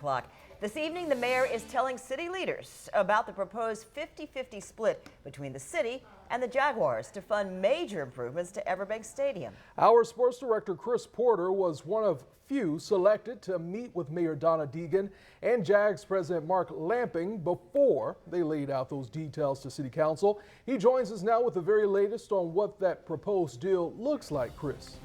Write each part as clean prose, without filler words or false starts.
Clock. This evening, the mayor is telling city leaders about the proposed 50-50 split between the city and the Jaguars to fund major improvements to Everbank Stadium. Our sports director Chris Porter was one of few selected to meet with Mayor Donna Deegan and Jags President Mark Lamping before they laid out those details to City Council. He joins us now with the very latest on what that proposed deal looks like. Chris.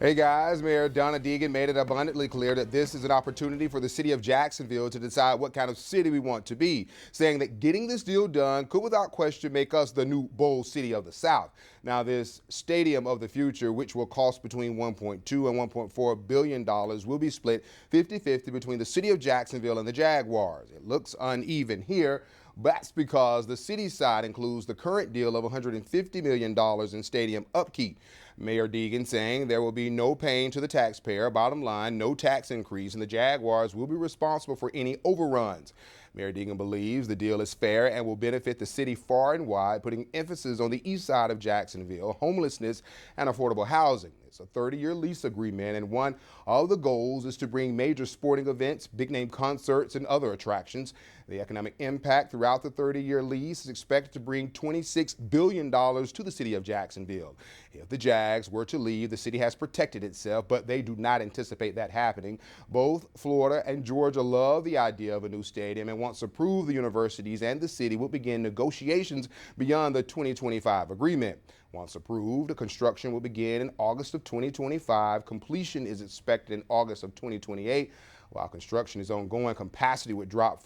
Hey guys, Mayor Donna Deegan made it abundantly clear that this is an opportunity for the city of Jacksonville to decide what kind of city we want to be, saying that getting this deal done could without question make us the new bowl city of the South. Now this stadium of the future, which will cost between $1.2 and $1.4 billion, will be split 50-50 between the city of Jacksonville and the Jaguars. It looks uneven here. That's because the city side includes the current deal of $150 million in stadium upkeep. Mayor Deegan saying there will be no pain to the taxpayer. Bottom line, no tax increase, and the Jaguars will be responsible for any overruns. Mayor Deegan believes the deal is fair and will benefit the city far and wide, putting emphasis on the east side of Jacksonville, homelessness, and affordable housing. It's a 30-year lease agreement, and one of the goals is to bring major sporting events, big-name concerts, and other attractions. The economic impact throughout the 30-year lease is expected to bring $26 billion to the city of Jacksonville. If the Jags were to leave, the city has protected itself, but they do not anticipate that happening. Both Florida and Georgia love the idea of a new stadium, and once approved, the universities and the city will begin negotiations beyond the 2025 agreement. Once approved, construction will begin in August of 2025. Completion is expected in August of 2028. While construction is ongoing, capacity would drop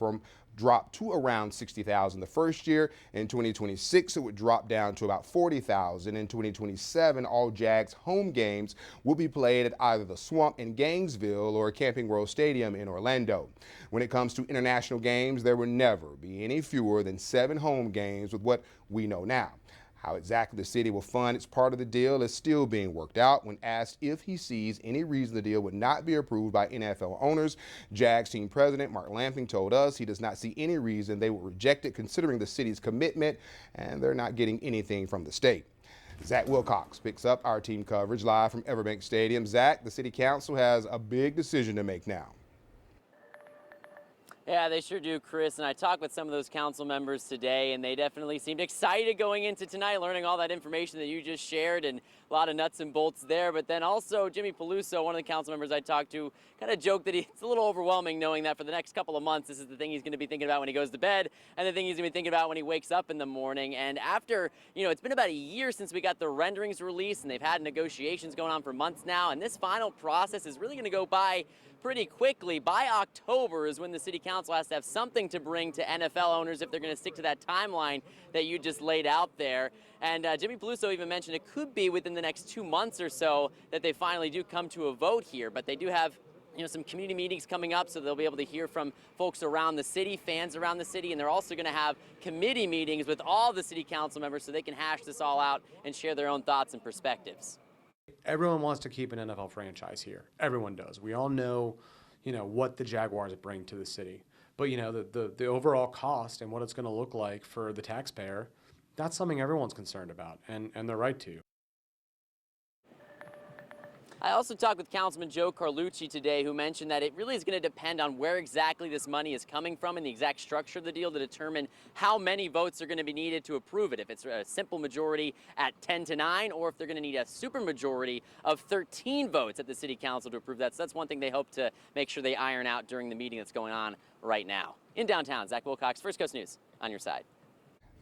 to around 60,000 the first year. In 2026, it would drop down to about 40,000. In 2027, all Jags home games will be played at either the Swamp in Gainesville or Camping World Stadium in Orlando. When it comes to international games, there will never be any fewer than 7 home games with what we know now. How exactly the city will fund its part of the deal is still being worked out. When asked if he sees any reason the deal would not be approved by NFL owners, Jags team president Mark Lamping told us he does not see any reason they would reject it, considering the city's commitment, and they're not getting anything from the state. Zach Wilcox picks up our team coverage live from Everbank Stadium. Zach, the city council has a big decision to make now. Yeah, they sure do, Chris. And I talked with some of those council members today, and they definitely seemed excited going into tonight, learning all that information that you just shared, and a lot of nuts and bolts there. But then also Jimmy Peluso, one of the council members I talked to, kind of joked that it's a little overwhelming knowing that for the next couple of months, this is the thing he's going to be thinking about when he goes to bed, and the thing he's going to be thinking about when he wakes up in the morning. And after, it's been about a year since we got the renderings released, and they've had negotiations going on for months now, and this final process is really going to go by pretty quickly. By October is when the city council has to have something to bring to NFL owners if they're going to stick to that timeline that you just laid out there. And Jimmy Peluso even mentioned it could be within the next 2 months or so that they finally do come to a vote here. But they do have some community meetings coming up, so they'll be able to hear from folks around the city, fans around the city, and they're also going to have committee meetings with all the city council members so they can hash this all out and share their own thoughts and perspectives. Everyone wants to keep an NFL franchise here. Everyone does. We all know, what the Jaguars bring to the city. But, the overall cost and what it's going to look like for the taxpayer, that's something everyone's concerned about, and they're right to. I also talked with Councilman Joe Carlucci today, who mentioned that it really is going to depend on where exactly this money is coming from and the exact structure of the deal to determine how many votes are going to be needed to approve it. If it's a simple majority at 10-9, or if they're going to need a supermajority of 13 votes at the city council to approve that. So that's one thing they hope to make sure they iron out during the meeting that's going on right now. In downtown, Zach Wilcox, First Coast News, on your side.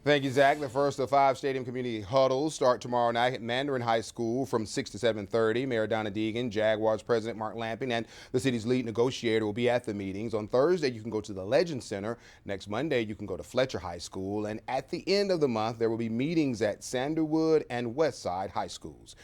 Thank you, Zach. The first of 5 stadium community huddles start tomorrow night at Mandarin High School from 6 to 7:30. Mayor Donna Deegan, Jaguars President Mark Lamping, and the city's lead negotiator will be at the meetings. On Thursday, you can go to the Legend Center. Next Monday, you can go to Fletcher High School. And at the end of the month, there will be meetings at Sanderwood and Westside High Schools.